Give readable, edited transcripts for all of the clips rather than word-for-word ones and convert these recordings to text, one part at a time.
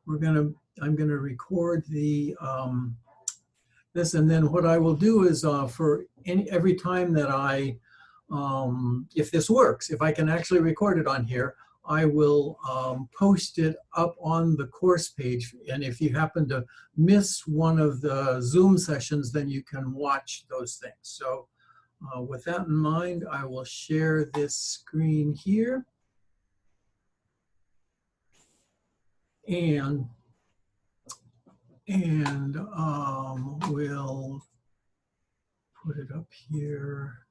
I'm gonna record the this, and then what I will do is for every time that if this works, if I can actually record it on here, I will post it up on the course page. And if you happen to miss one of the Zoom sessions, then you can watch those things. So with that in mind, I will share this screen here. And we'll put it up here.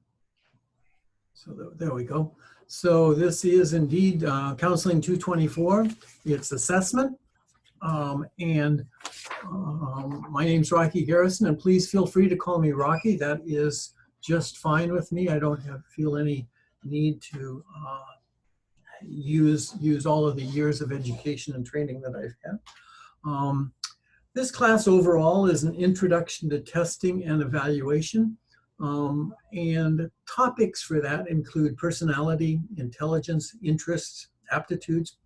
So there we go. So this is indeed Counseling 224. It's assessment. My name's Rocky Garrison, and please feel free to call me Rocky. That is just fine with me. I don't feel any need to use all of the years of education and training that I've had. This class overall is an introduction to testing and evaluation. And topics for that include personality, intelligence, interests, aptitudes.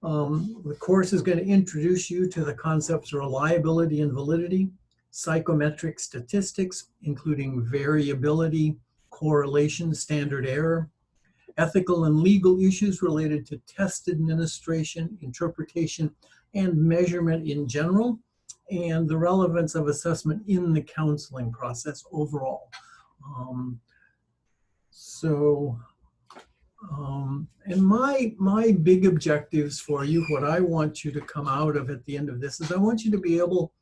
The course is going to introduce you to the concepts of reliability and validity, psychometric statistics, including variability, correlation, standard error, ethical and legal issues related to test administration, interpretation, and measurement in general, and the relevance of assessment in the counseling process overall. And my big objectives for you, what I want you to come out of at the end of this is I want you to be able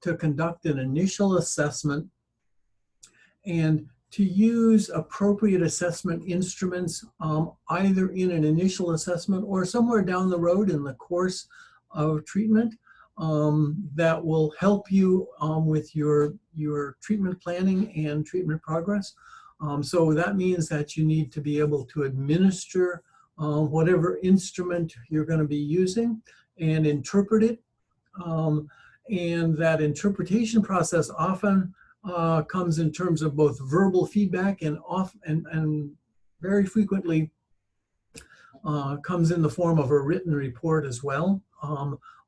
to conduct an initial assessment and to use appropriate assessment instruments either in an initial assessment or somewhere down the road in the course of treatment that will help you with your treatment planning and treatment progress. So that means that you need to be able to administer whatever instrument you're going to be using and interpret it. And that interpretation process often comes in terms of both verbal feedback and very frequently comes in the form of a written report as well.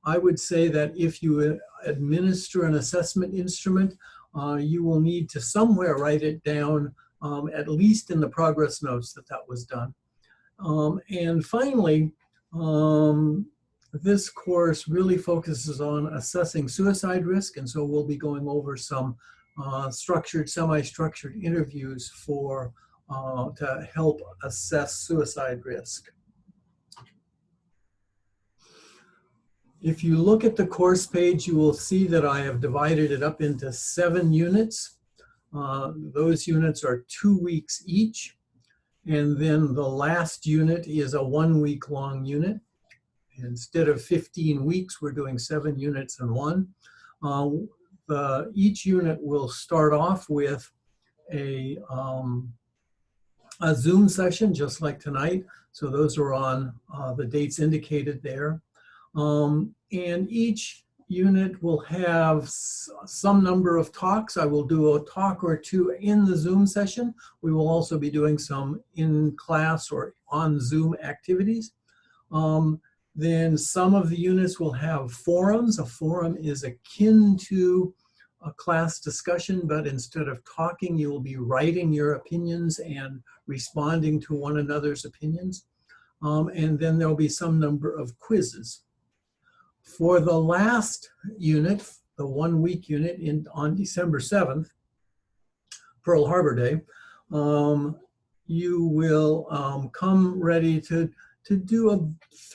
I would say that if you administer an assessment instrument, you will need to somewhere write it down, at least in the progress notes that was done. And finally, this course really focuses on assessing suicide risk, and so we'll be going over some structured, semi-structured interviews to help assess suicide risk. If you look at the course page, you will see that I have divided it up into 7 units. Those units are 2 weeks each. And then the last unit is a 1-week-long unit. Instead of 15 weeks, we're doing 7 units in one. Each unit will start off with a Zoom session, just like tonight. So those are on the dates indicated there. And each unit will have some number of talks. I will do a talk or two in the Zoom session. We will also be doing some in-class or on Zoom activities. Then some of the units will have forums. A forum is akin to a class discussion, but instead of talking, you will be writing your opinions and responding to one another's opinions. And then there will be some number of quizzes. For the last unit, the 1-week unit on December 7th, Pearl Harbor Day, you will come ready to do a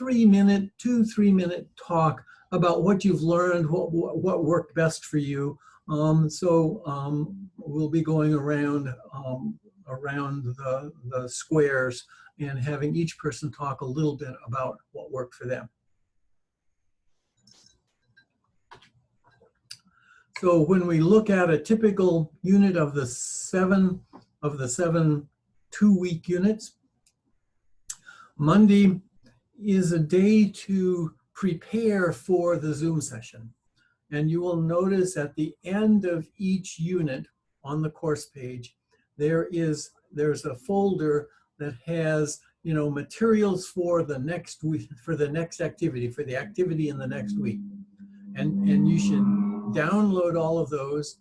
2-3 minute talk about what you've learned, what worked best for you. We'll be going around the squares and having each person talk a little bit about what worked for them. So when we look at a typical unit of the 7 2-week units, Monday is a day to prepare for the Zoom session. And you will notice at the end of each unit on the course page, there's a folder that has, you know, materials for the next week, for the next activity, for the activity in the next week. and you should download all of those.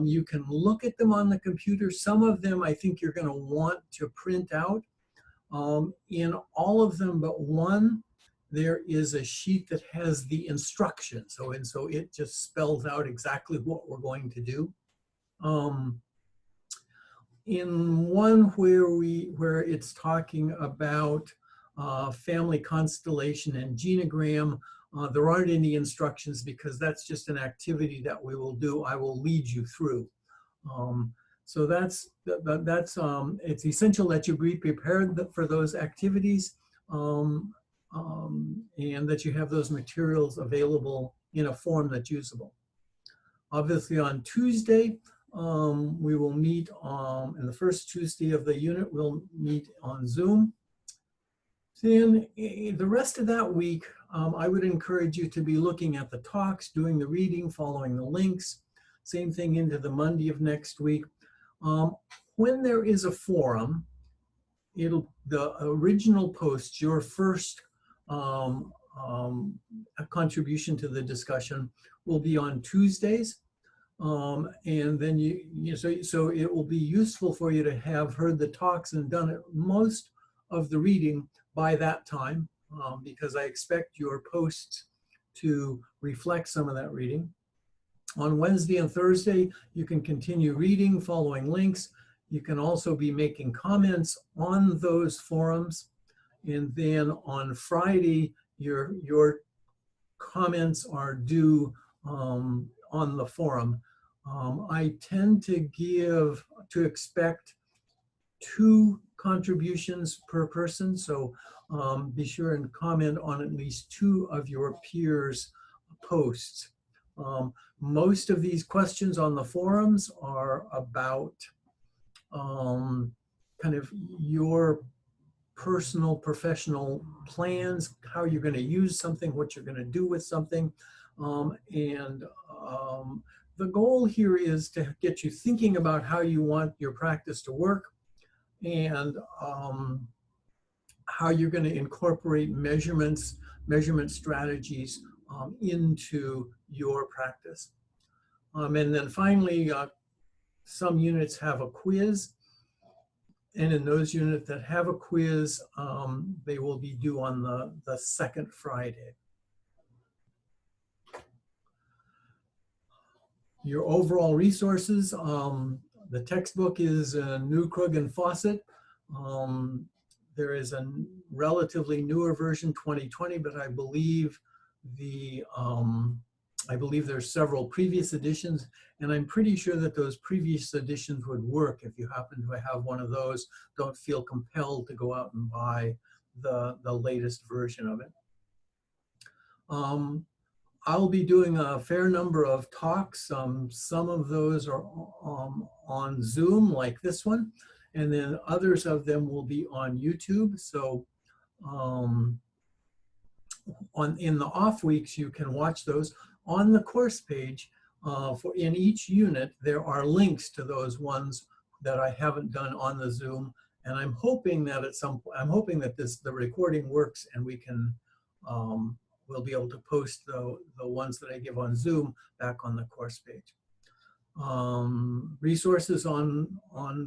You can look at them on the computer. Some of them I think you're going to want to print out. In all of them but one, there is a sheet that has the instructions. So it just spells out exactly what we're going to do. In one where it's talking about family constellation and genogram, there aren't any instructions because that's just an activity that we will do. I will lead you through. So it's essential that you be prepared for those activities and that you have those materials available in a form that's usable. Obviously on Tuesday, we will meet and the first Tuesday of the unit, we'll meet on Zoom. Then the rest of that week, I would encourage you to be looking at the talks, doing the reading, following the links. Same thing into the Monday of next week. When there is a forum, the original posts, your first contribution to the discussion will be on Tuesdays. And then so it will be useful for you to have heard the talks and done most of the reading by that time, because I expect your posts to reflect some of that reading. On Wednesday and Thursday, you can continue reading, following links. You can also be making comments on those forums. And then on Friday, your comments are due on the forum. I tend to expect 2 contributions per person. So be sure and comment on at least 2 of your peers' posts. Most of these questions on the forums are about kind of your personal professional plans, how you're going to use something, what you're going to do with something. The goal here is to get you thinking about how you want your practice to work and how you're going to incorporate measurement strategies into your practice. And then finally, some units have a quiz. And in those units that have a quiz, they will be due on the second Friday. Your overall resources, the textbook is New, Krug, and Fawcett. There is a relatively newer version, 2020, but I believe there's several previous editions, and I'm pretty sure that those previous editions would work. If you happen to have one of those, don't feel compelled to go out and buy the latest version of it. I'll be doing a fair number of talks. Some of those are on Zoom, like this one, and then others of them will be on YouTube. So in the off weeks, you can watch those. On the course page, in each unit, there are links to those ones that I haven't done on the Zoom, and I'm hoping that the recording works and we can we'll be able to post the ones that I give on Zoom back on the course page. Resources on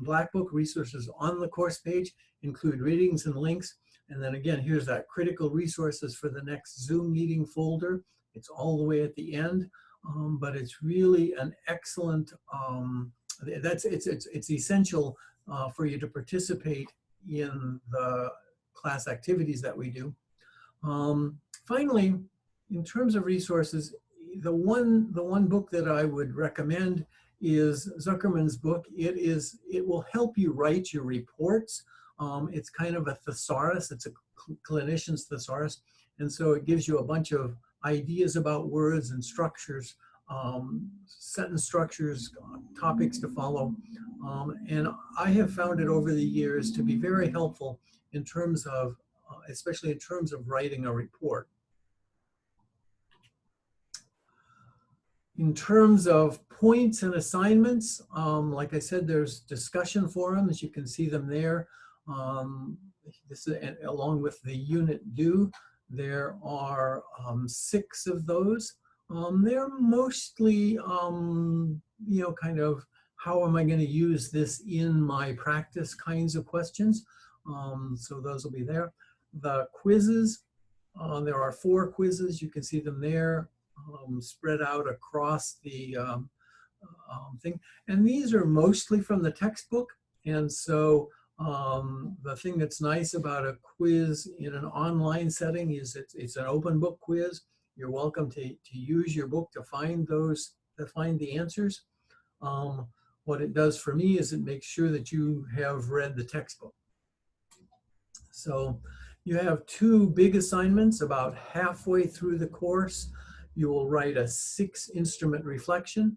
Black Book, resources on the course page include readings and links. And then again, here's that critical resources for the next Zoom meeting folder. It's all the way at the end, but it's really an excellent, it's essential for you to participate in the class activities that we do. Finally, in terms of resources, the one book that I would recommend is Zuckerman's book. It will help you write your reports. It's kind of a thesaurus. It's a clinician's thesaurus. And so it gives you a bunch of ideas about words and structures, sentence structures, topics to follow. And I have found it over the years to be very helpful in terms of, especially in terms of writing a report. In terms of points and assignments, like I said, there's discussion forums. You can see them there. This is, along with the unit due, there are 6 of those. They're mostly, kind of how am I going to use this in my practice kinds of questions. So those will be there. The quizzes, there are 4 quizzes. You can see them there, spread out across the thing. And these are mostly from the textbook. And so the thing that's nice about a quiz in an online setting is it's an open book quiz. You're welcome to use your book to find the answers. What it does for me is it makes sure that you have read the textbook. So you have 2 big assignments about halfway through the course. You will write a 6-instrument reflection.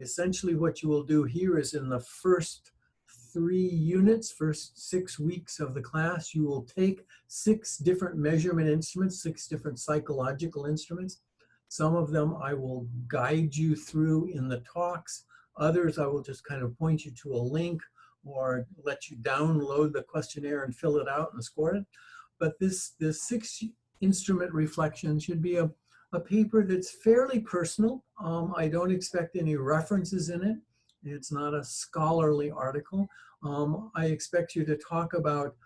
Essentially what you will do here is in the first 3 units, first 6 weeks of the class, you will take 6 different measurement instruments, 6 different psychological instruments. Some of them I will guide you through in the talks. Others I will just kind of point you to a link or let you download the questionnaire and fill it out and score it. But this 6-instrument reflection should be a paper that's fairly personal. I don't expect any references in it. It's not a scholarly article. I expect you to talk about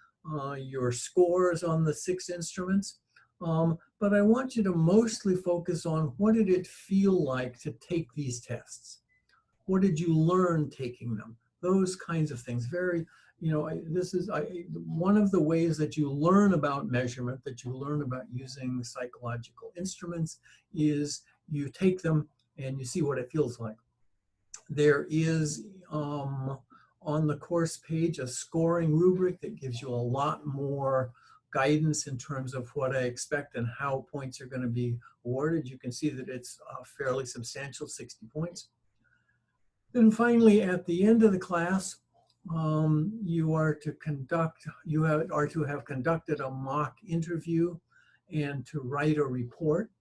your scores on the 6 instruments. But I want you to mostly focus on what did it feel like to take these tests? What did you learn taking them? Those kinds of things. Very, this is one of the ways that you learn about measurement, that you learn about using psychological instruments, is you take them and you see what it feels like. There is on the course page a scoring rubric that gives you a lot more guidance in terms of what I expect and how points are going to be awarded. You can see that it's a fairly substantial 60 points. Then finally, at the end of the class, you are to have conducted a mock interview and to write a report.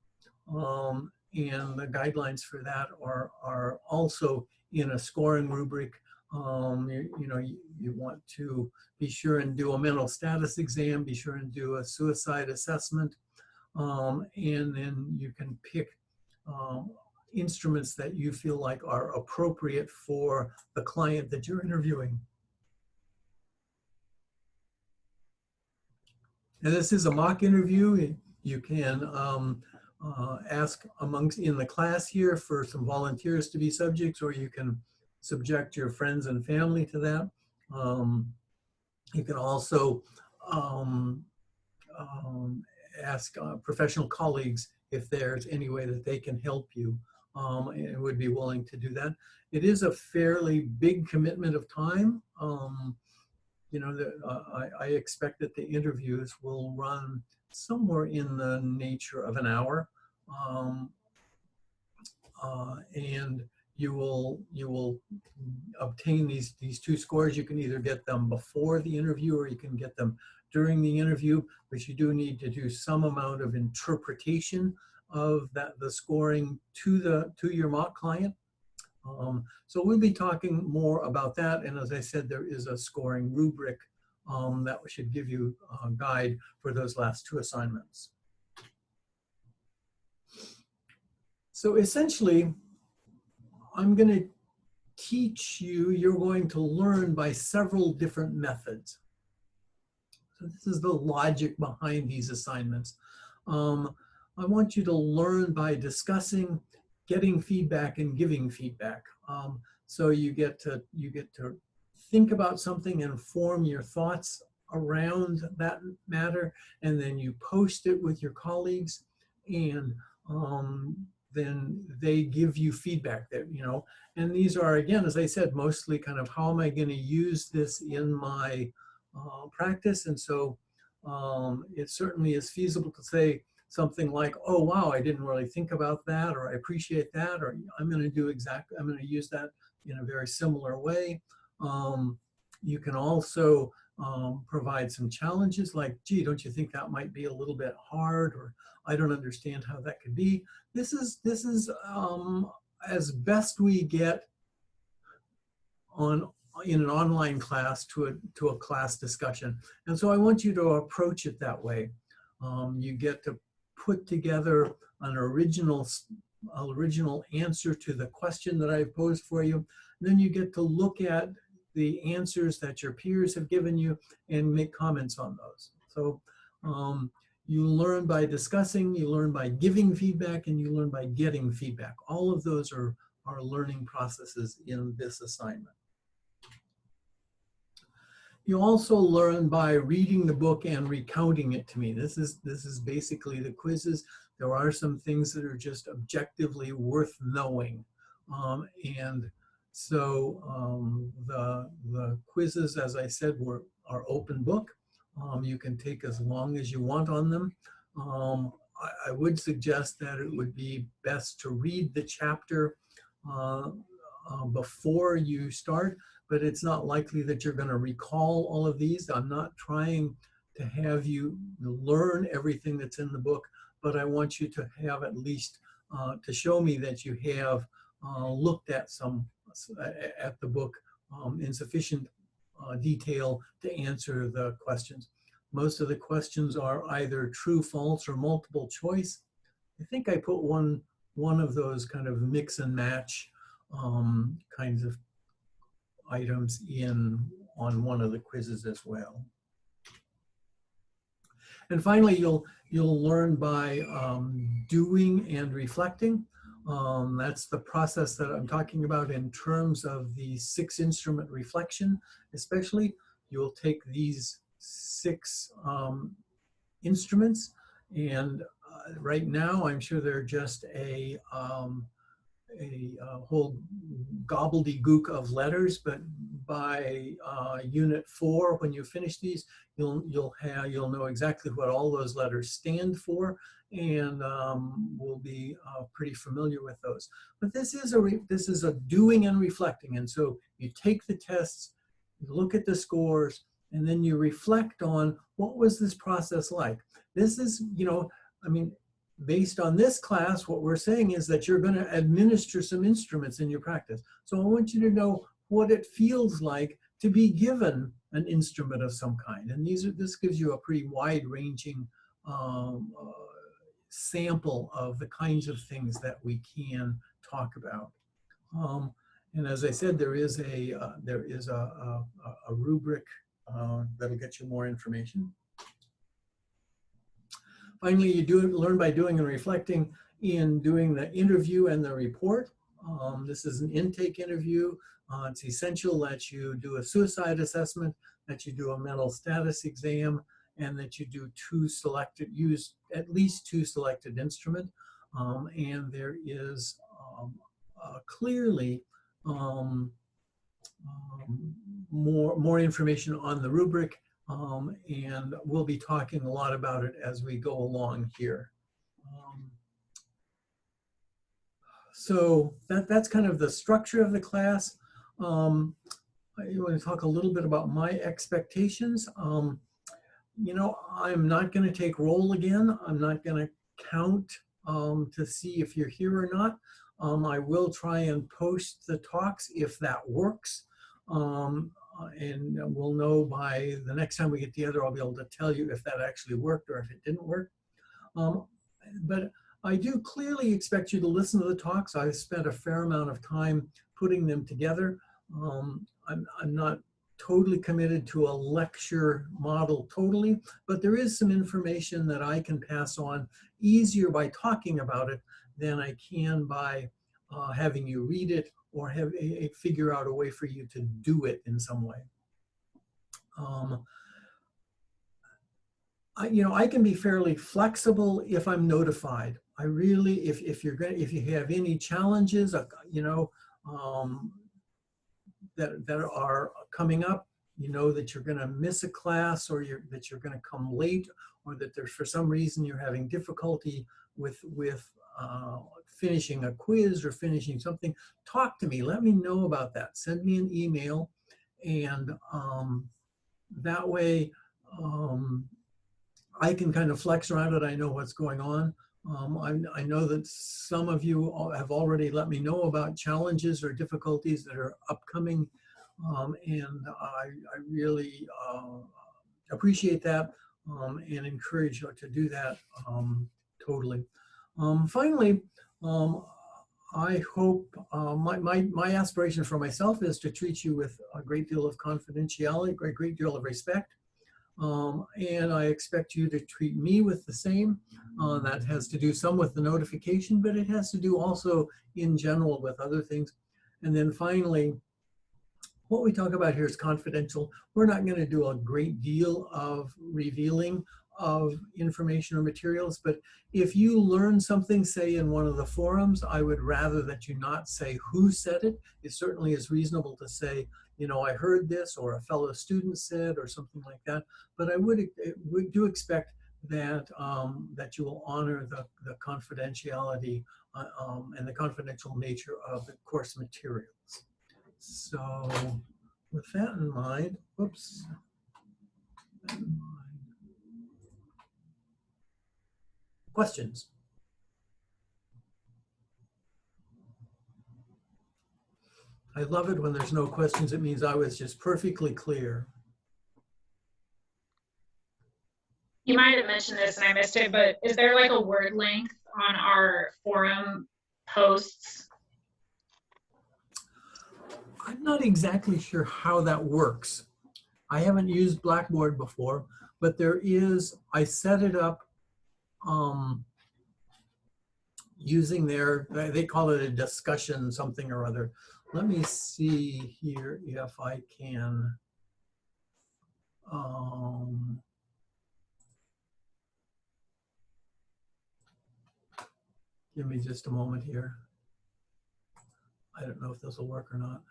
And the guidelines for that are also in a scoring rubric. You want to be sure and do a mental status exam, be sure and do a suicide assessment, and then you can pick instruments that you feel like are appropriate for the client that you're interviewing. And this is a mock interview. You can ask in the class here for some volunteers to be subjects, or you can subject your friends and family to that. You can also ask professional colleagues if there's any way that they can help you and would be willing to do that. It is a fairly big commitment of time. I expect that the interviews will run somewhere in the nature of an hour. And you will obtain these 2 scores. You can either get them before the interview or you can get them during the interview, but you do need to do some amount of interpretation of the scoring to your mock client. So we'll be talking more about that. And as I said, there is a scoring rubric that should give you a guide for those last 2 assignments. So essentially, I'm going to teach you, you're going to learn by several different methods. So this is the logic behind these assignments. I want you to learn by discussing, getting feedback, and giving feedback. So you get to think about something and form your thoughts around that matter, and then you post it with your colleagues, and then they give you feedback that, and these are, again, as I said, mostly kind of how am I going to use this in my practice. And so it certainly is feasible to say something like, oh, wow, I didn't really think about that, or I appreciate that, or I'm going to use that in a very similar way. You can also provide some challenges like, gee, don't you think that might be a little bit hard, or I don't understand how that could be. This is as best we get in an online class to a class discussion. And so I want you to approach it that way. You get to put together an original original answer to the question that I posed for you. Then you get to look at the answers that your peers have given you and make comments on those. So you learn by discussing, you learn by giving feedback, and you learn by getting feedback. All of those are learning processes in this assignment. You also learn by reading the book and recounting it to me. This is basically the quizzes. There are some things that are just objectively worth knowing. And so the quizzes, as I said, are open book. You can take as long as you want on them. I would suggest that it would be best to read the chapter before you start, but it's not likely that you're going to recall all of these. I'm not trying to have you learn everything that's in the book, but I want you to have at least to show me that you have looked at the book in sufficient detail to answer the questions. Most of the questions are either true, false, or multiple choice. I think I put one of those kind of mix and match kinds of items on one of the quizzes as well. And finally, you'll learn by doing and reflecting. That's the process that I'm talking about in terms of the 6-instrument reflection. Especially, you'll take these 6 instruments, and right now I'm sure they're just a whole gobbledygook of letters, but by unit 4, when you finish these, you'll know exactly what all those letters stand for, and we'll be pretty familiar with those. But this is a doing and reflecting, and so you take the tests, you look at the scores, and then you reflect on what was this process like. This is, I mean, based on this class, what we're saying is that you're going to administer some instruments in your practice. So I want you to know what it feels like to be given an instrument of some kind. And this gives you a pretty wide-ranging sample of the kinds of things that we can talk about. And as I said, there is a rubric that'll get you more information. Finally, you learn by doing and reflecting in doing the interview and the report. This is an intake interview. It's essential that you do a suicide assessment, that you do a mental status exam, and that you do use at least 2 selected instruments. And there is clearly more information on the rubric. And we'll be talking a lot about it as we go along here. So that's kind of the structure of the class. I want to talk a little bit about my expectations. I'm not going to take roll again. I'm not going to count to see if you're here or not. I will try and post the talks if that works. And we'll know by the next time we get together, I'll be able to tell you if that actually worked or if it didn't work. But I do clearly expect you to listen to the talks. I've spent a fair amount of time putting them together. I'm not totally committed to a lecture model totally, but there is some information that I can pass on easier by talking about it than I can by having you read it or figure out a way for you to do it in some way. I can be fairly flexible if I'm notified. I really, if you have any challenges, that are coming up, that you're going to miss a class, or that you're going to come late, or that there's for some reason you're having difficulty with finishing a quiz or finishing something, talk to me. Let me know about that. Send me an email, and that way I can kind of flex around it. I know what's going on. I know that some of you have already let me know about challenges or difficulties that are upcoming, and I really appreciate that and encourage you to do that totally. Finally, I hope, my aspiration for myself is to treat you with a great deal of confidentiality, a great deal of respect. And I expect you to treat me with the same. That has to do some with the notification, but it has to do also in general with other things. And then finally, what we talk about here is confidential. We're not going to do a great deal of revealing of information or materials, but if you learn something, say in one of the forums, I would rather that you not say who said it. It certainly is reasonable to say, you know, I heard this, or a fellow student said, or something like that. But I would do expect that that you will honor the confidentiality and the confidential nature of the course materials. So with that in mind, whoops. Questions? I love it when there's no questions. It means I was just perfectly clear. You might have mentioned this and I missed it, but is there like a word length on our forum posts? I'm not exactly sure how that works. I haven't used Blackboard before, but there is, I set it up using they call it a discussion something or other. Let me see here if I can. Give me just a moment here. I don't know if this will work or not.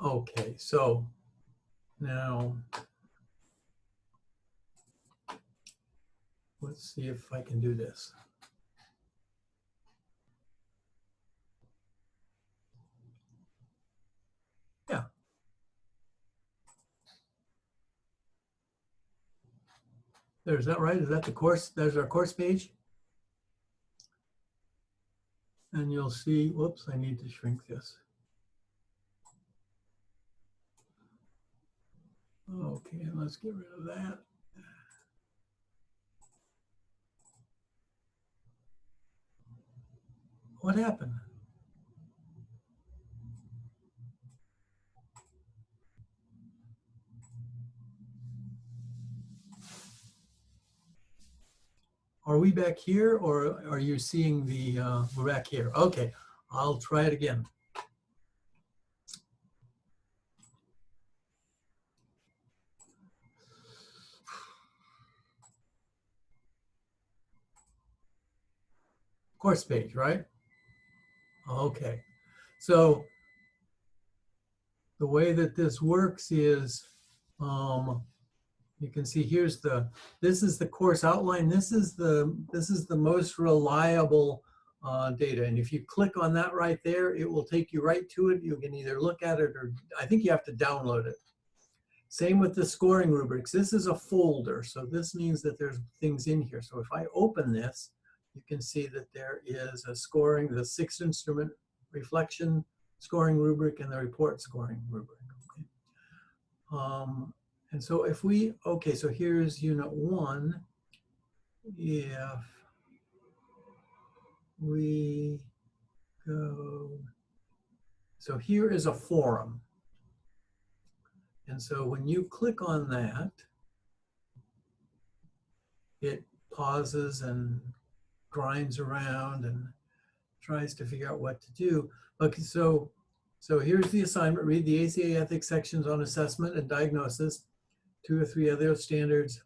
Okay, so now let's see if I can do this. Yeah. Is that right? Is that the course? There's our course page. And you'll see, whoops, I need to shrink this. Okay, let's get rid of that. What happened? Are we back here, or are you seeing the, we're back here? Okay, I'll try it again. Course page, right? Okay, so the way that this works is, you can see here's this is the course outline. This is the most reliable data. And if you click on that right there, it will take you right to it. You can either look at it, or I think you have to download it. Same with the scoring rubrics. This is a folder, so this means that there's things in here. So if I open this, you can see that there is a scoring, the 6th instrument reflection scoring rubric and the report scoring rubric. Okay. And so if we, okay, so here's unit 1. If we go, so here is a forum. And so when you click on that, it pauses and grinds around and tries to figure out what to do. Okay, so here's the assignment. Read the ACA ethics sections on assessment and diagnosis, 2 or 3 other standards.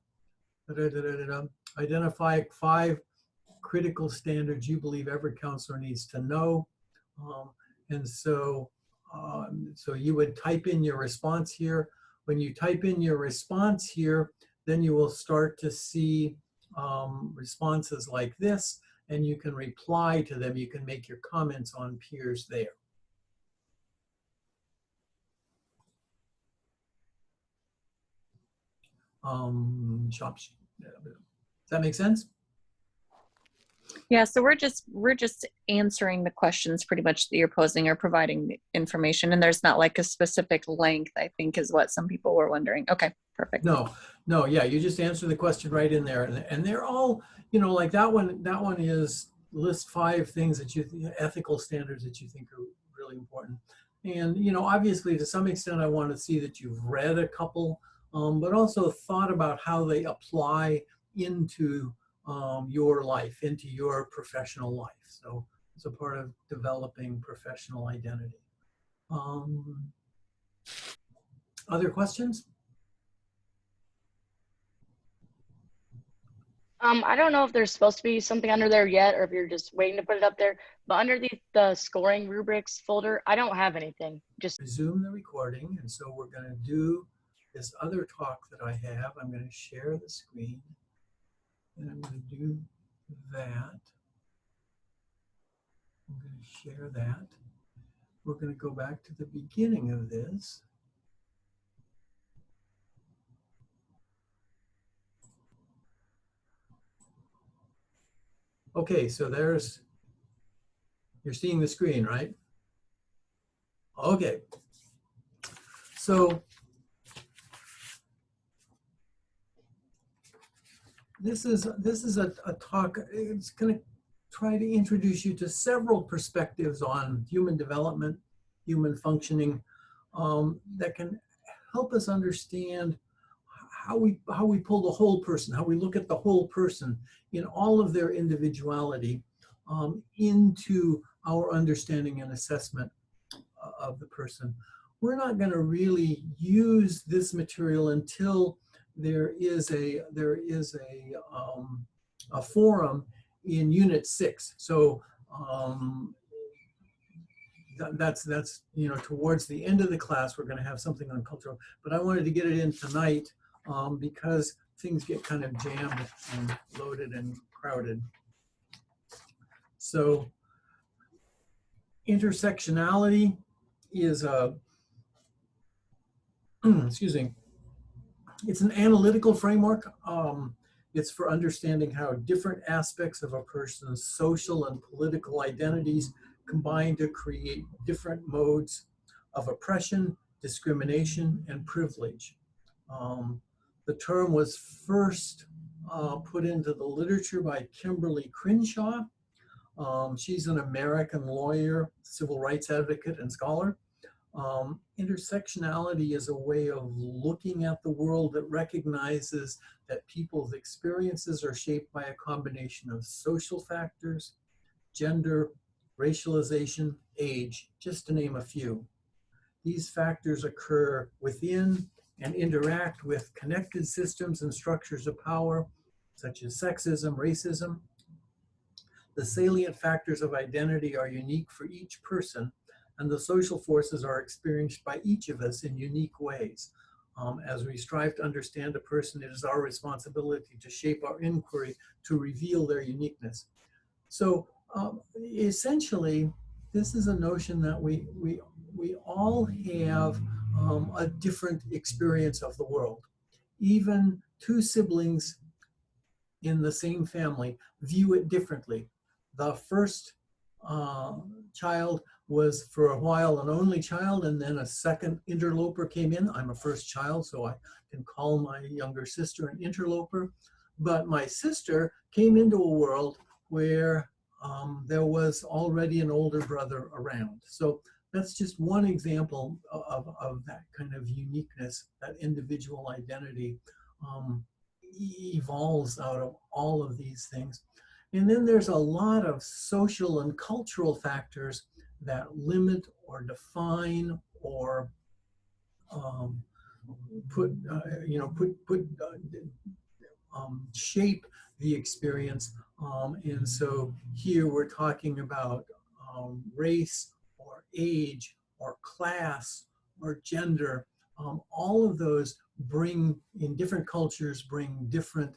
Identify 5 critical standards you believe every counselor needs to know. And so you would type in your response here. When you type in your response here, then you will start to see responses like this, and you can reply to them. You can make your comments on peers there. shops. Does that make sense? Yeah, so we're just answering the questions pretty much that you're posing or providing the information, and there's not like a specific length, I think is what some people were wondering. Okay, perfect. No, yeah, you just answer the question right in there, and they're all, you know, like that one is list 5 things that ethical standards that you think are really important. And, you know, obviously to some extent I want to see that you've read a couple, but also thought about how they apply into your life, into your professional life. So it's a part of developing professional identity. Other questions? I don't know if there's supposed to be something under there yet, or if you're just waiting to put it up there, but underneath the scoring rubrics folder, I don't have anything. Just resume the recording, and so we're going to do this other talk that I have. I'm going to share the screen, and I'm going to do that. I'm going to share that. We're going to go back to the beginning of this. Okay, so you're seeing the screen, right? Okay. So this is a talk. It's going to try to introduce you to several perspectives on human development, human functioning, that can help us understand how we pull the whole person, how we look at the whole person in all of their individuality into our understanding and assessment of the person. We're not going to really use this material until there is a forum in Unit 6. So that's you know, towards the end of the class we're going to have something on cultural, but I wanted to get it in tonight because things get kind of jammed and loaded and crowded. So intersectionality is a excuse me, it's an analytical framework. It's for understanding how different aspects of a person's social and political identities combine to create different modes of oppression, discrimination, and privilege. The term was first put into the literature by Kimberly Crenshaw. She's an American lawyer, civil rights advocate, and scholar. Intersectionality is a way of looking at the world that recognizes that people's experiences are shaped by a combination of social factors, gender, racialization, age, just to name a few. These factors occur within and interact with connected systems and structures of power, such as sexism, racism. The salient factors of identity are unique for each person, and the social forces are experienced by each of us in unique ways. As we strive to understand a person, it is our responsibility to shape our inquiry to reveal their uniqueness. So essentially, this is a notion that we all have a different experience of the world. Even two siblings in the same family view it differently. The first child was for a while an only child, and then a second interloper came in. I'm a first child, so I can call my younger sister an interloper. But my sister came into a world where there was already an older brother around. So that's just one example of that kind of uniqueness, that individual identity evolves out of all of these things. And then there's a lot of social and cultural factors that limit or define or shape the experience. And so here we're talking about race or age or class or gender. All of those bring, in different cultures, bring different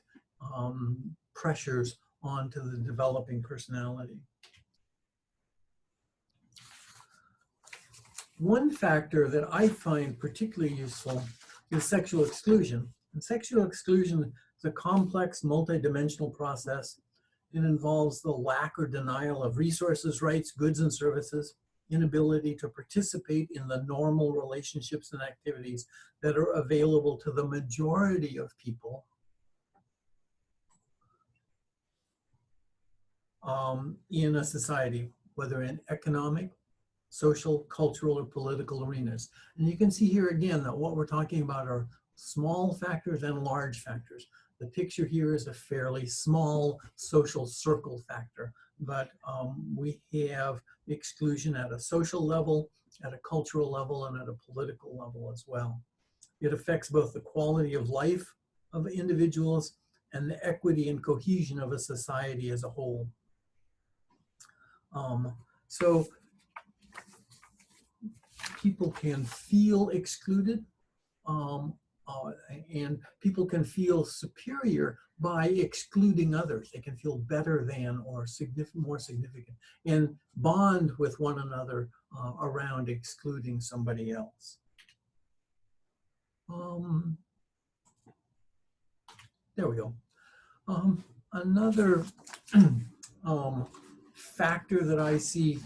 pressures onto the developing personality. One factor that I find particularly useful is sexual exclusion. And sexual exclusion is a complex, multidimensional process. It involves the lack or denial of resources, rights, goods, and services, inability to participate in the normal relationships and activities that are available to the majority of people. In a society, whether in economic, social, cultural, or political arenas. And you can see here again that what we're talking about are small factors and large factors. The picture here is a fairly small social circle factor, but we have exclusion at a social level, at a cultural level, and at a political level as well. It affects both the quality of life of individuals and the equity and cohesion of a society as a whole. So people can feel excluded, and people can feel superior by excluding others. They can feel better than or more significant and bond with one another around excluding somebody else. There we go. Another factor that I see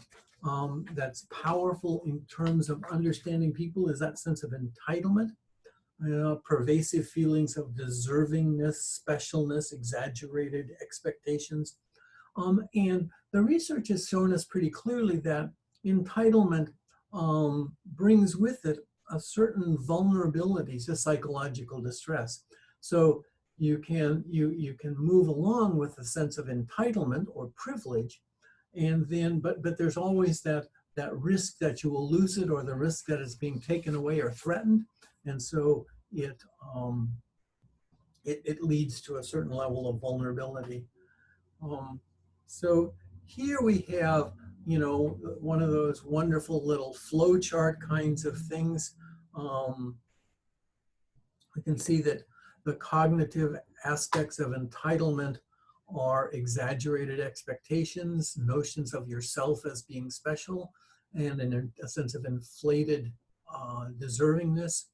that's powerful in terms of understanding people is that sense of entitlement. Pervasive feelings of deservingness, specialness, exaggerated expectations. And the research has shown us pretty clearly that entitlement brings with it a certain vulnerability to psychological distress. So you can move along with a sense of entitlement or privilege, and then but there's always that risk that you will lose it, or the risk that it's being taken away or threatened, and so it leads to a certain level of vulnerability. So here we have, you know, one of those wonderful little flowchart kinds of things. We can see that the cognitive aspects of entitlement are exaggerated expectations, notions of yourself as being special, and a sense of inflated deservingness.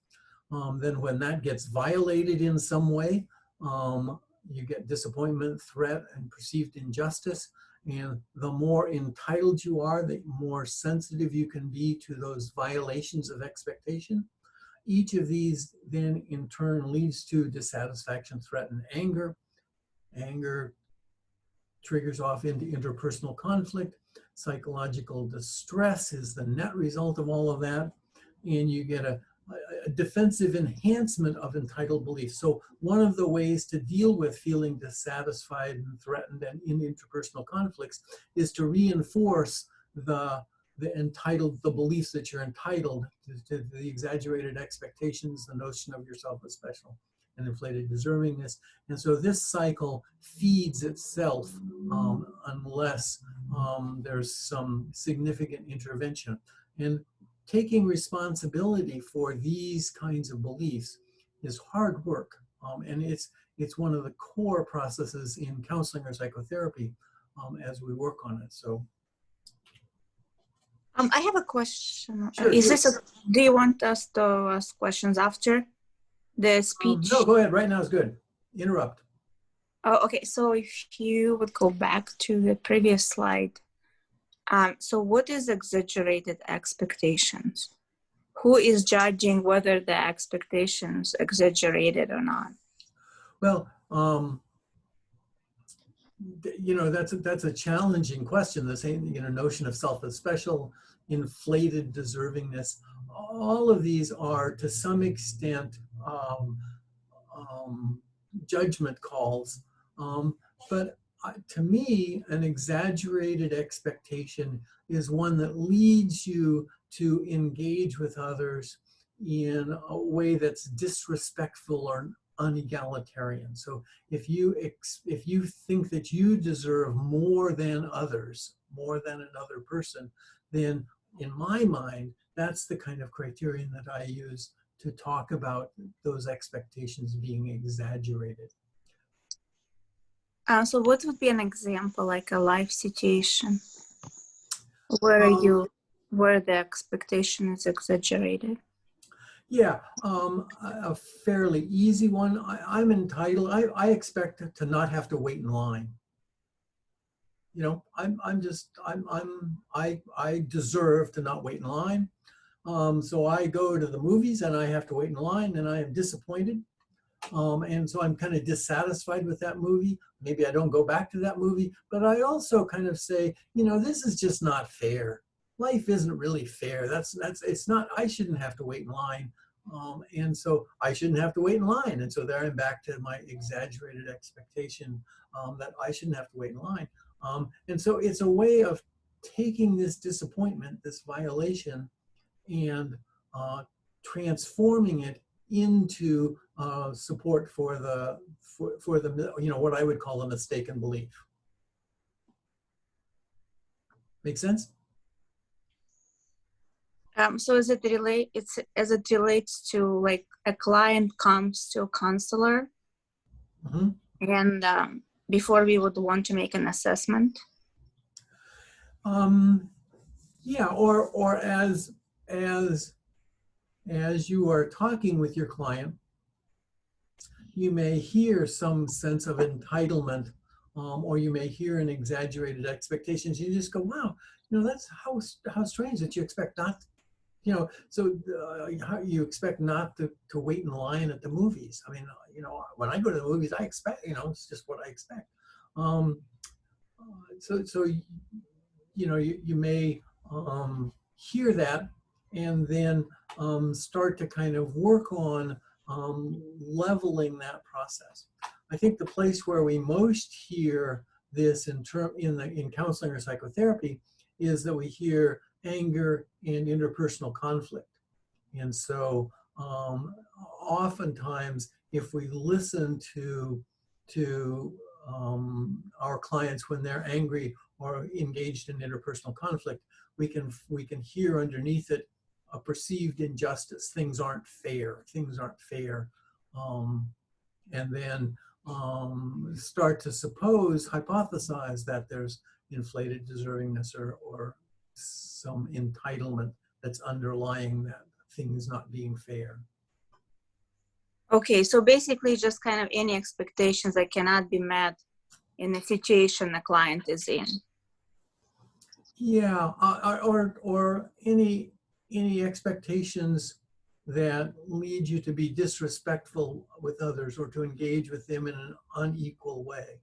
Then when that gets violated in some way, you get disappointment, threat, and perceived injustice. And the more entitled you are, the more sensitive you can be to those violations of expectation. Each of these then in turn leads to dissatisfaction, threat, and anger. Anger triggers off into interpersonal conflict. Psychological distress is the net result of all of that. And you get a defensive enhancement of entitled beliefs. So one of the ways to deal with feeling dissatisfied and threatened and in interpersonal conflicts is to reinforce the beliefs that you're entitled to the exaggerated expectations, the notion of yourself as special, and inflated deservingness. And so this cycle feeds itself unless there's some significant intervention. And taking responsibility for these kinds of beliefs is hard work. And it's one of the core processes in counseling or psychotherapy as we work on it. So. I have a question. Sure, do you want us to ask questions after the speech? No, go ahead. Right now is good. Interrupt. Oh, okay. So if you would go back to the previous slide. So what is exaggerated expectations? Who is judging whether the expectations exaggerated or not? Well, you know, that's a challenging question. The same, you know, notion of self as special, inflated deservingness. All of these are to some extent judgment calls, but to me, an exaggerated expectation is one that leads you to engage with others in a way that's disrespectful or unegalitarian. So if you think that you deserve more than others, more than another person, then in my mind, that's the kind of criterion that I use to talk about those expectations being exaggerated. So what would be an example, like a life situation where the expectation is exaggerated? Yeah, a fairly easy one. I'm entitled, I expect to not have to wait in line. You know, I deserve to not wait in line. So I go to the movies and I have to wait in line and I am disappointed. And so I'm kind of dissatisfied with that movie. Maybe I don't go back to that movie, but I also kind of say, you know, this is just not fair. Life isn't really fair. It's not, I shouldn't have to wait in line. And so I shouldn't have to wait in line. And so there I'm back to my exaggerated expectation that I shouldn't have to wait in line. And so it's a way of taking this disappointment, this violation, and transforming it into support for the you know, what I would call a mistaken belief. Make sense? So as it relates to like a client comes to a counselor, Mm-hmm. and before we would want to make an assessment. Yeah, or as you are talking with your client, you may hear some sense of entitlement, or you may hear an exaggerated expectations. You just go, wow, you know, that's how strange that you expect not, you know, so how you expect not to wait in line at the movies. I mean, you know, when I go to the movies, I expect, you know, it's just what I expect. So you know, you may hear that and then start to kind of work on leveling that process. I think the place where we most hear this in counseling or psychotherapy is that we hear anger and interpersonal conflict. And so oftentimes, if we listen to our clients when they're angry or engaged in interpersonal conflict, we can hear underneath it a perceived injustice. Things aren't fair. Things aren't fair. And then start to hypothesize that there's inflated deservingness or some entitlement that's underlying that things not being fair. Okay, so basically just kind of any expectations that cannot be met in the situation the client is in. Yeah, or any expectations that lead you to be disrespectful with others or to engage with them in an unequal way.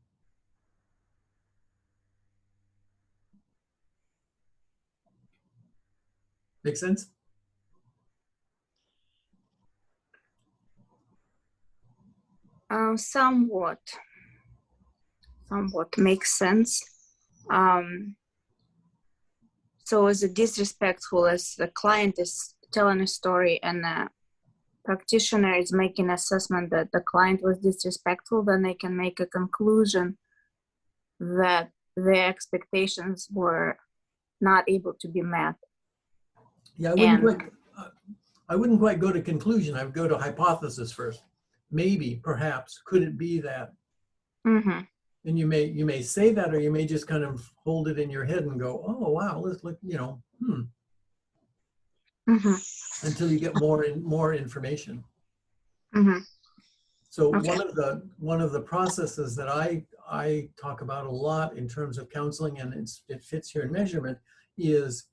Make sense? Somewhat makes sense. So is it disrespectful as the client is telling a story and the practitioner is making an assessment that the client was disrespectful, then they can make a conclusion that their expectations were not able to be met. Yeah, I wouldn't quite go to conclusion. I would go to hypothesis first. Maybe, perhaps, could it be that? Mm-hmm. And you may say that, or you may just kind of hold it in your head and go, oh wow, let's look, you know, Mm-hmm. until you get more information. Mm-hmm. So Okay. one of the processes that I talk about a lot in terms of counseling, and it fits here in measurement, is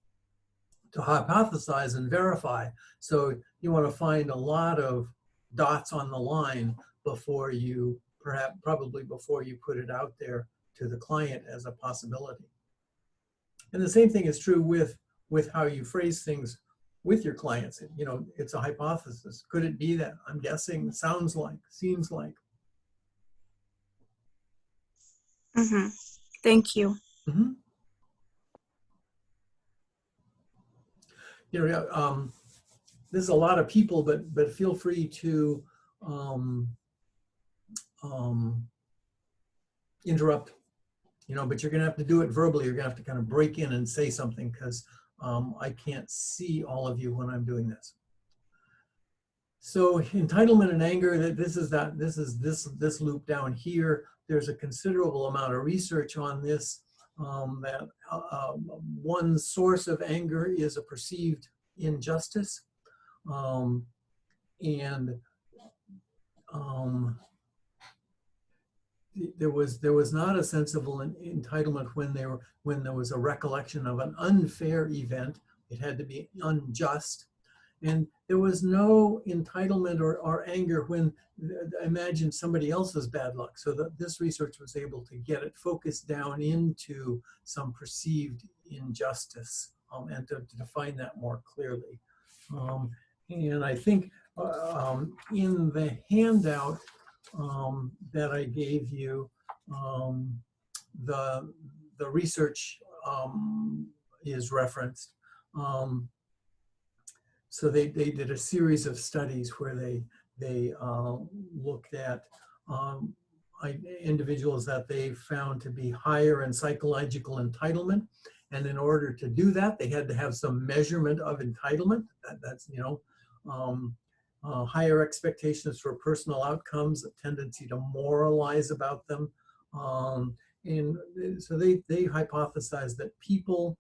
to hypothesize and verify. So you want to find a lot of dots on the line before you probably before you put it out there to the client as a possibility. And the same thing is true with how you phrase things with your clients. You know, it's a hypothesis. Could it be that? I'm guessing, sounds like, seems like. Mm-hmm. Thank you. Mm-hmm. You know, there's a lot of people, but feel free to interrupt. You know, but you're going to have to do it verbally. You're going to have to kind of break in and say something, because I can't see all of you when I'm doing this. So entitlement and anger, this is loop down here. There's a considerable amount of research on this, that one source of anger is a perceived injustice. and there was not a sensible entitlement when there was a recollection of an unfair event. It had to be unjust. And there was no entitlement or anger when imagine somebody else's bad luck. So that this research was able to get it focused down into some perceived injustice and to define that more clearly. And I think in the handout that I gave you, the research is referenced. So they did a series of studies where they looked at individuals that they found to be higher in psychological entitlement, and in order to do that, they had to have some measurement of entitlement. That's higher expectations for personal outcomes, a tendency to moralize about them, and so they hypothesized that people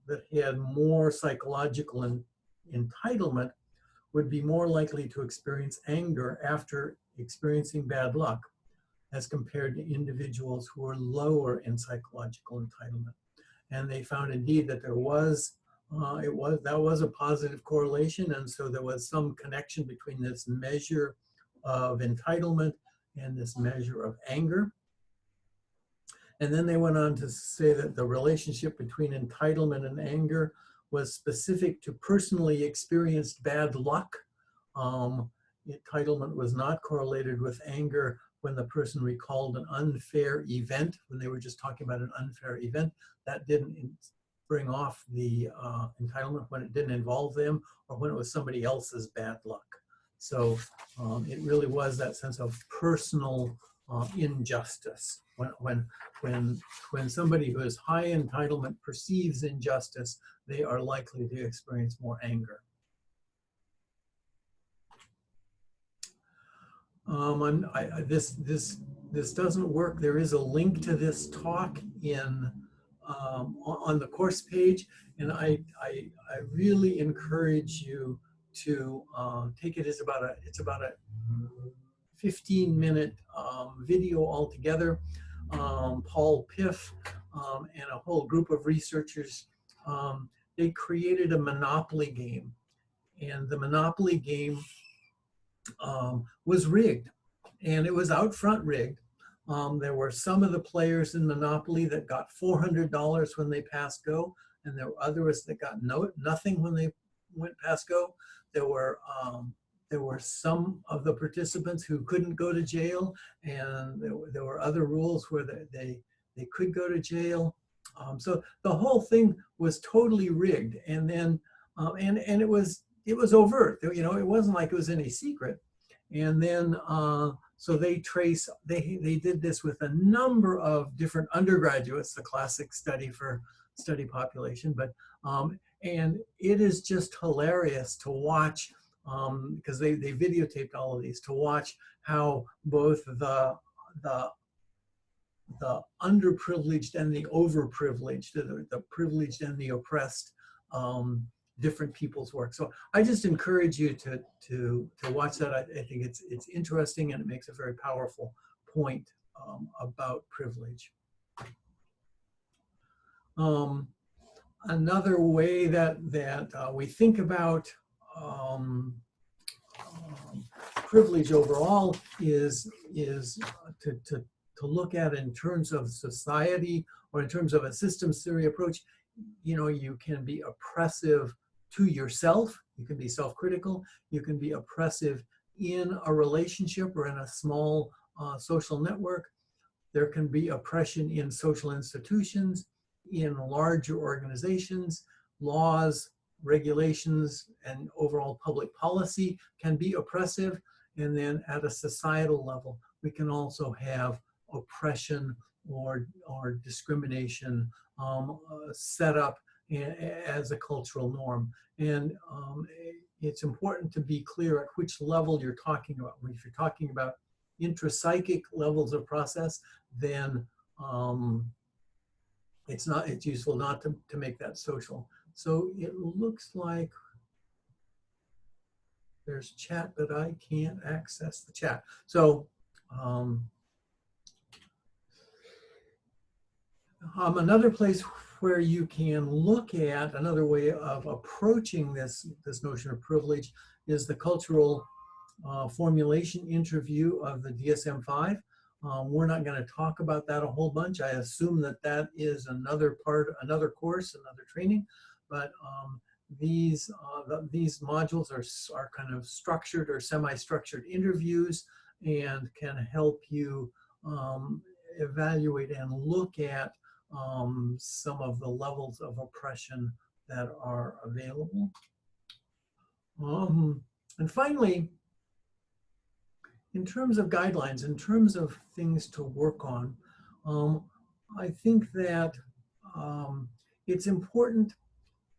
that had more psychological entitlement would be more likely to experience anger after experiencing bad luck as compared to individuals who are lower in psychological entitlement. And they found indeed that there was that was a positive correlation, and so there was some connection between this measure of entitlement and this measure of anger. And then they went on to say that the relationship between entitlement and anger was specific to personally experienced bad luck. Entitlement was not correlated with anger when the person recalled an unfair event, when they were just talking about an unfair event. That didn't bring off the entitlement when it didn't involve them or when it was somebody else's bad luck. So it really was that sense of personal injustice. When somebody who has high entitlement perceives injustice, they are likely to experience more anger. This doesn't work. There is a link to this talk in on the course page, and I really encourage you to take it. It's about a 15-minute video altogether. Paul Piff and a whole group of researchers, they created a Monopoly game, and the Monopoly game was rigged, and it was out front rigged. There were some of the players in Monopoly that got $400 when they passed go, and there were others that got nothing when they went past go. There were some of the participants who couldn't go to jail, and there were other rules where they could go to jail. So the whole thing was totally rigged, and then and it was overt. You know, it wasn't like it was any secret. And then so they did this with a number of different undergraduates, the classic study population. But and it is just hilarious to watch. Because they videotaped all of these, to watch how both the underprivileged and the overprivileged, the privileged and the oppressed, different people's work. So I just encourage you to watch that. I think it's interesting, and it makes a very powerful point about privilege. Another way that we think about privilege overall is to look at it in terms of society or in terms of a systems theory approach. You know, you can be oppressive to yourself, you can be self-critical, you can be oppressive in a relationship or in a small social network. There can be oppression in social institutions, in larger organizations. Laws, regulations, and overall public policy can be oppressive. And then at a societal level, we can also have oppression or discrimination set up as a cultural norm. And it's important to be clear at which level you're talking about. If you're talking about intrapsychic levels of process, then it's useful not to make that social. So it looks like there's chat, but I can't access the chat. So another place where you can look at another way of approaching this notion of privilege is the cultural formulation interview of the DSM-5. We're not going to talk about that a whole bunch. I assume that that is another course, another training. But these modules are kind of structured or semi-structured interviews and can help you evaluate and look at some of the levels of oppression that are available. And finally, in terms of guidelines, in terms of things to work on, I think that it's important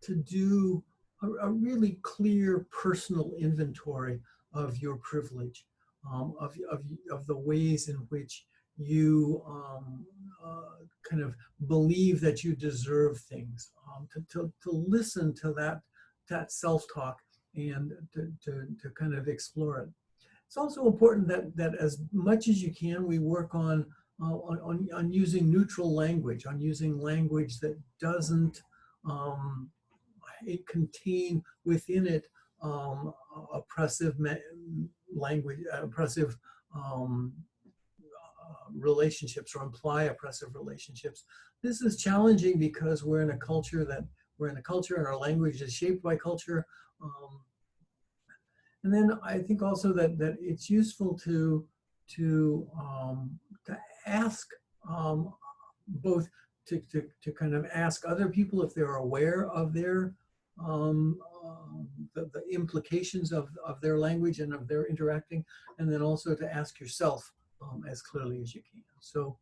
to do a really clear personal inventory of your privilege, of the ways in which you kind of believe that you deserve things, to listen to that self-talk and to kind of explore it. It's also important that as much as you can, we work on using neutral language, on using language that doesn't contain within it oppressive language, oppressive relationships or imply oppressive relationships. This is challenging because we're in a culture and our language is shaped by culture. And then I think also that it's useful to ask both to kind of ask other people if they're aware of their the implications of their language and of their interacting, and then also to ask yourself as clearly as you can. So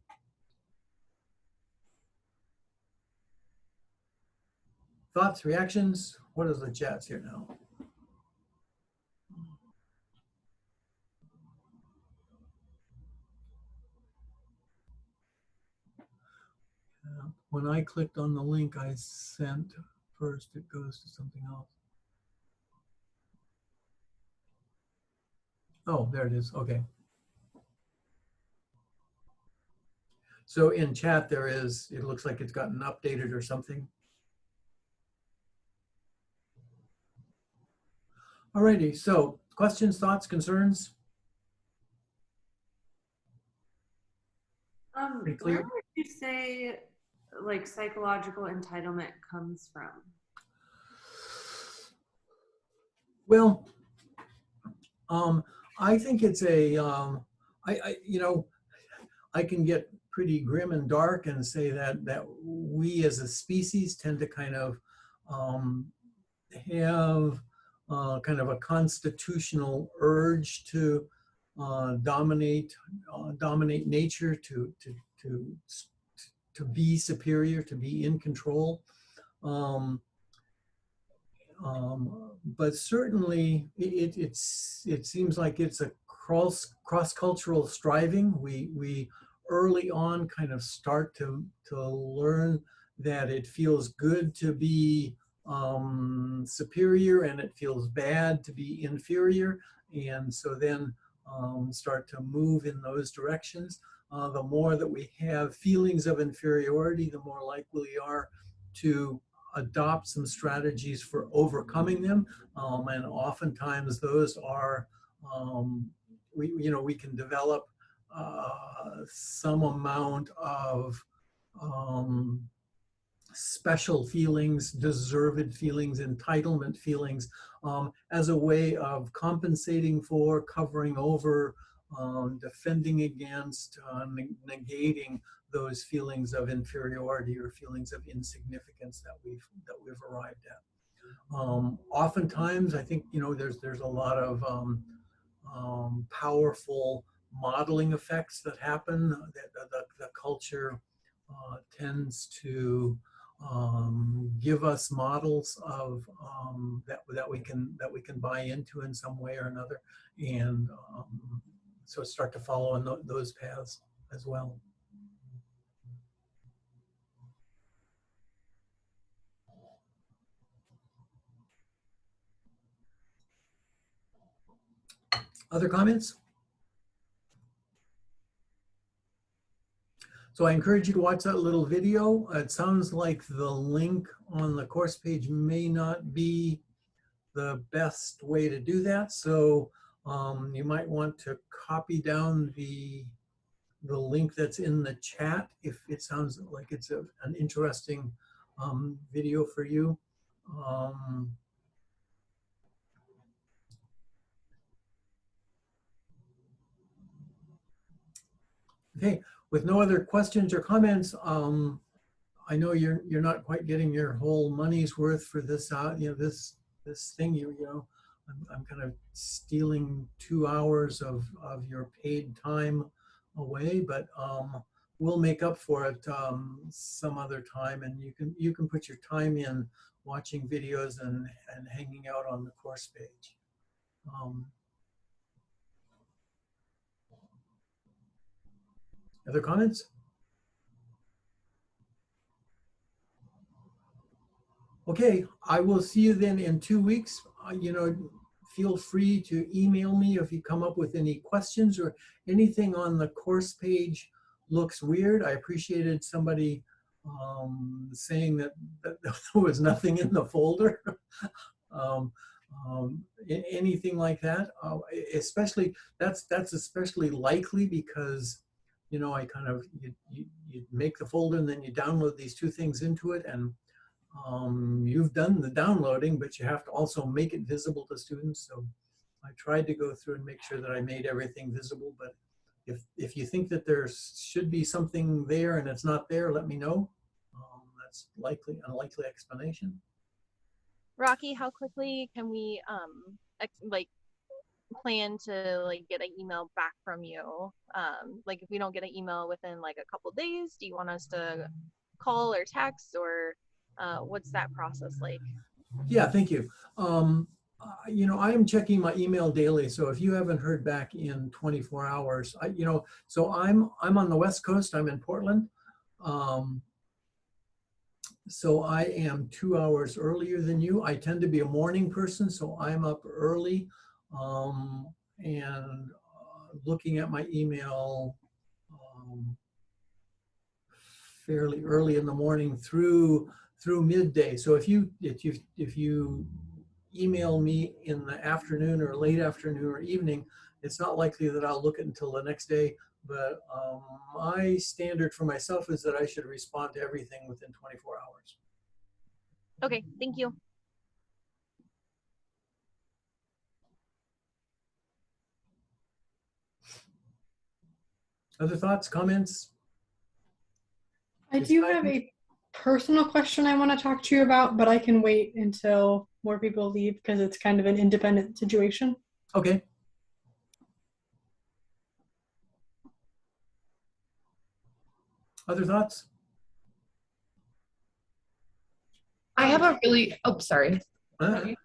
thoughts, reactions? What is the chat's here now? When I clicked on the link I sent first, it goes to something else. Oh, there it is. Okay. So in chat there is, it looks like it's gotten updated or something. Alrighty, so questions, thoughts, concerns? Pretty clear? Where would you say like psychological entitlement comes from? Well, I think it's I can get pretty grim and dark and say that we as a species tend to kind of have kind of a constitutional urge to dominate nature, to be superior, to be in control. But certainly it seems like it's a cross-cultural striving. We early on kind of start to learn that it feels good to be superior and it feels bad to be inferior. And so then start to move in those directions. The more that we have feelings of inferiority, the more likely we are to adopt some strategies for overcoming them, and oftentimes those are we can develop some amount of special feelings, deserved feelings, entitlement feelings, as a way of compensating for, covering over, defending against, negating those feelings of inferiority or feelings of insignificance that we've arrived at. Oftentimes, I think there's a lot of powerful modeling effects that happen. That the culture tends to give us models of that we can buy into in some way or another, and so start to follow in those paths as well. Other comments? So I encourage you to watch that little video. It sounds like the link on the course page may not be the best way to do that. So you might want to copy down the link that's in the chat if it sounds like it's an interesting video for you. Okay, with no other questions or comments, I know you're not quite getting your whole money's worth for this this thing. I'm kind of stealing 2 hours of your paid time away, but we'll make up for it some other time, and you can put your time in watching videos and hanging out on the course page. Other comments? Okay, I will see you then in 2 weeks. Feel free to email me if you come up with any questions or anything on the course page looks weird. I appreciated somebody saying that there was nothing in the folder. Anything like that, especially that's especially likely because I kind of you make the folder and then you download these 2 things into it, and you've done the downloading, but you have to also make it visible to students. So I tried to go through and make sure that I made everything visible, but if you think that there should be something there and it's not there, let me know. That's a likely explanation. Rocky, how quickly can we plan to get an email back from you? Like if we don't get an email within like a couple days, do you want us to call or text, or what's that process like? Yeah, thank you. I am checking my email daily, so if you haven't heard back in 24 hours, so I'm on the West Coast. I'm in Portland, so I am 2 hours earlier than you. I tend to be a morning person, so I'm up early and looking at my email fairly early in the morning through midday. So if you email me in the afternoon or late afternoon or evening, it's not likely that I'll look at it until the next day. But my standard for myself is that I should respond to everything within 24 hours. Okay, thank you. Other thoughts, comments? I do have a personal question I want to talk to you about, but I can wait until more people leave because it's kind of an independent situation. Okay. Other thoughts? I have a really, oh, sorry. I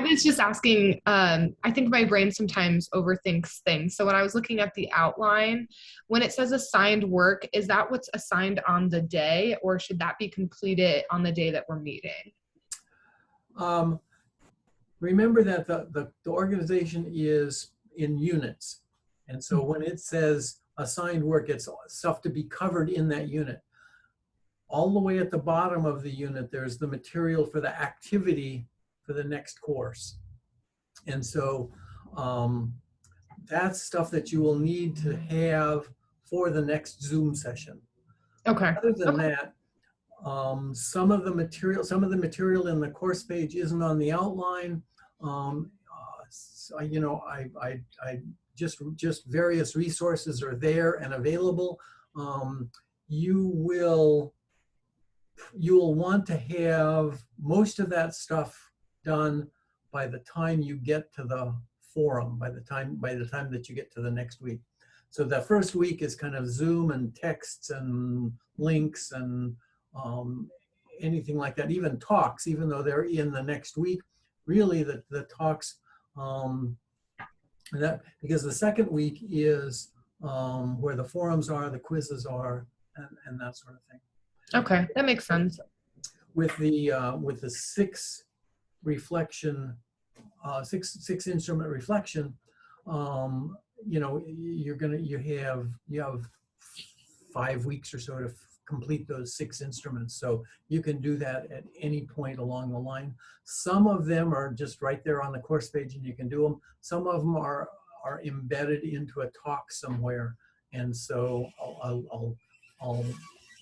was just asking, I think my brain sometimes overthinks things. So when I was looking at the outline, when it says assigned work, is that what's assigned on the day, or should that be completed on the day that we're meeting? Remember that the organization is in units. And so when it says assigned work, it's stuff to be covered in that unit. All the way at the bottom of the unit, there's the material for the activity for the next course. And so that's stuff that you will need to have for the next Zoom session. Okay. Other than that, some of the material in the course page isn't on the outline. So, I just various resources are there and available. You will want to have most of that stuff done by the time you get to the forum, by the time that you get to the next week. So the first week is kind of Zoom and texts and links and anything like that, even talks, even though they're in the next week. Really, the talks, because the second week is where the forums are, the quizzes are, and that sort of thing. Okay, that makes sense. With the 6 reflection six instrument reflection, you know, you have 5 weeks or so to complete those 6 instruments. So you can do that at any point along the line. Some of them are just right there on the course page and you can do them. Some of them are embedded into a talk somewhere. And so I'll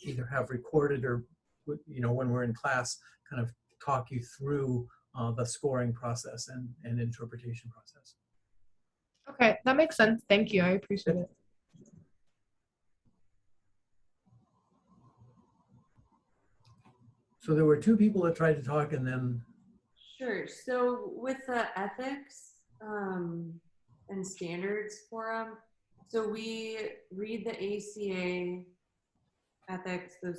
either have recorded or, you know, when we're in class, kind of talk you through the scoring process and interpretation process. Okay, that makes sense. Thank you. I appreciate it. So there were 2 people that tried to talk and then. Sure. So with the ethics and standards forum, so we read the ACA ethics, the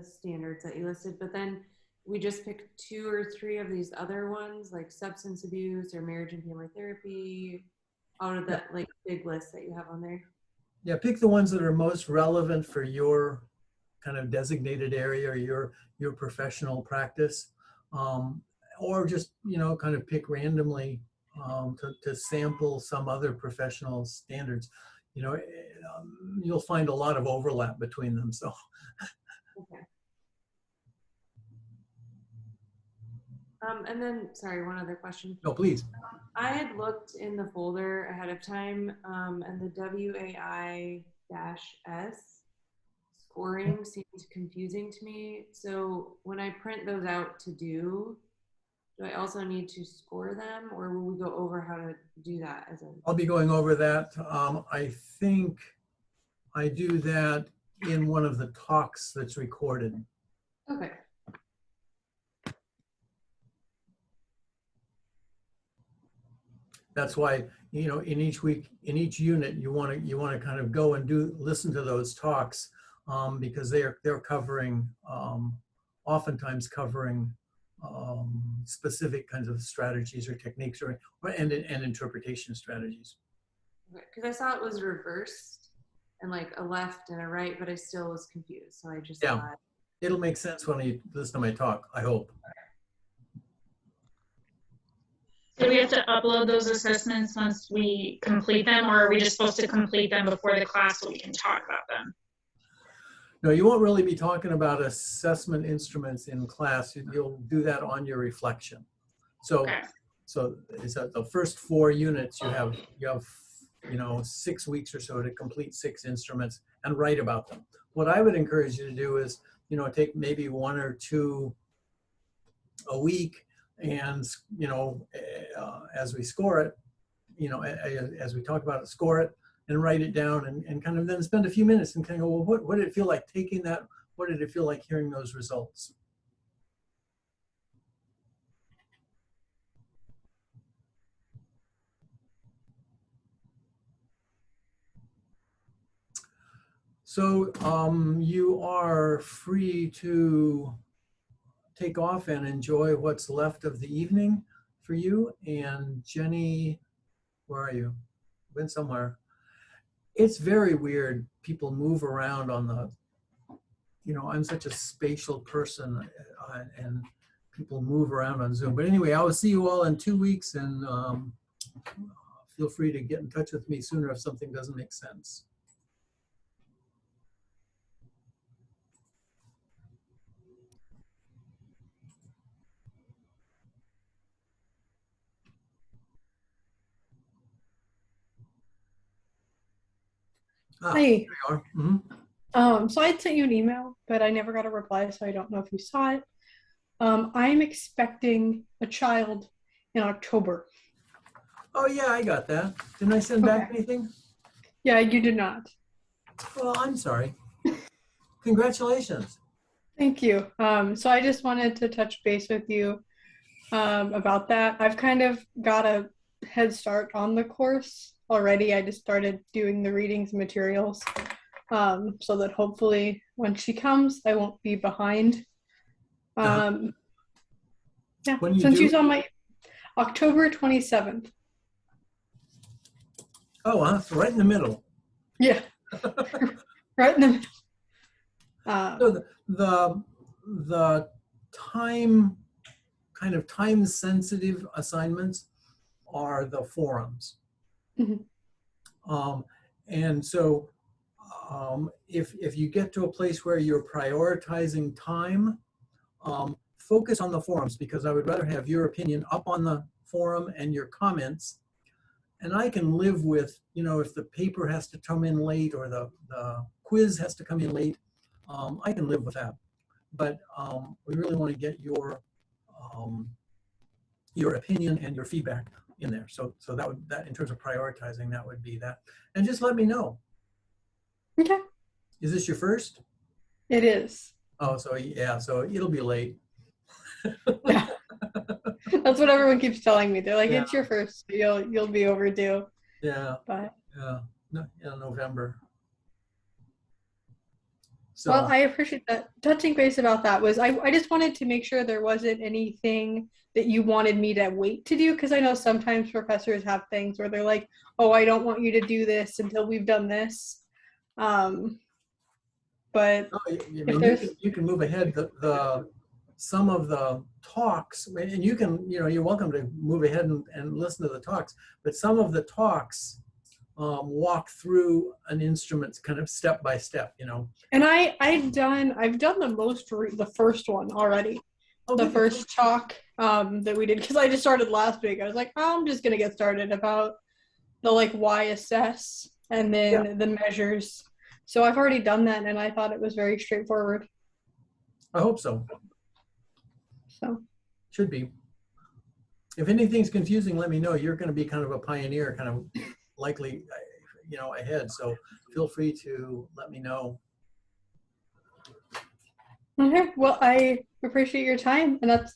standards that you listed, but then we just pick 2 or 3 of these other ones, like substance abuse or marriage and family therapy, out of that like big list that you have on there. Yeah, pick the ones that are most relevant for your kind of designated area or your professional practice, or just, you know, kind of pick randomly to sample some other professional standards. You know, you'll find a lot of overlap between them. So. Okay. And then, sorry, one other question. No, please. I had looked in the folder ahead of time, and the WAI-S scoring seems confusing to me. So when I print those out to do I also need to score them, or will we go over how to do that as a? I'll be going over that. I think I do that in one of the talks that's recorded. Okay. That's why, you know, in each week, in each unit, you want to kind of go and listen to those talks, because they're covering, oftentimes covering specific kinds of strategies or techniques and interpretation strategies. Because I saw it was reversed and like a left and a right, but I still was confused. So I just thought, it'll make sense when you listen to my talk, I hope. Do we have to upload those assessments once we complete them, or are we just supposed to complete them before the class so we can talk about them? No, you won't really be talking about assessment instruments in class. You'll do that on your reflection. So, Okay. so is that the first 4 units you have, you know, 6 weeks or so to complete 6 instruments and write about them. What I would encourage you to do is, you know, take maybe 1 or 2 a week, and, you know, as we score it, you know, as we talk about it, score it and write it down, and kind of then spend a few minutes and kind of go, well, what did it feel like taking that? What did it feel like hearing those results? So you are free to take off and enjoy what's left of the evening for you. And Jenny, where are you? Been somewhere. It's very weird. People move around on the, you know, I'm such a spatial person, and people move around on Zoom. But anyway, I will see you all in 2 weeks, and feel free to get in touch with me sooner if something doesn't make sense. Hi. There you are. Mm-hmm. So I sent you an email, but I never got a reply, so I don't know if you saw it. I'm expecting a child in October. Oh yeah, I got that. Didn't I send back anything? Yeah, you did not. Well, I'm sorry. Congratulations. Thank you. So I just wanted to touch base with you about that. I've kind of got a head start on the course already. I just started doing the readings and materials, so that hopefully when she comes, I won't be behind. Yeah, since you saw my October 27th. Oh, huh? So right in the middle. Yeah, right in the middle. So the time, kind of time sensitive assignments are the forums. Mhm. And so if you get to a place where you're prioritizing time, focus on the forums, because I would rather have your opinion up on the forum and your comments. And I can live with, if the paper has to come in late or the quiz has to come in late, I can live with that. But we really want to get your opinion and your feedback in there. So that in terms of prioritizing, that would be that. And just let me know. Okay. Is this your first? It is. Oh, so yeah, so it'll be late. Yeah. That's what everyone keeps telling me. They're like, Yeah. it's your first, so you'll be overdue. Yeah, But yeah, no, yeah, November. So, well, I appreciate that. Touching base about that was I just wanted to make sure there wasn't anything that you wanted me to wait to do, because I know sometimes professors have things where they're like, oh, I don't want you to do this until we've done this. But oh, I if mean, there's you can move ahead the some of the talks, and you can, you're welcome to move ahead and listen to the talks, but some of the talks walk through an instrument kind of step by step, and I've done the first one already. Oh, The good. first talk that we did, because I just started last week. I was like, oh, I'm just gonna get started about the why assess and then the measures. So I've already done that, and I thought it was very straightforward. I hope so. So Should be. If anything's confusing, let me know. You're going to be kind of a pioneer, kind of likely, ahead. So feel free to let me know. okay, well, I appreciate your time, and that's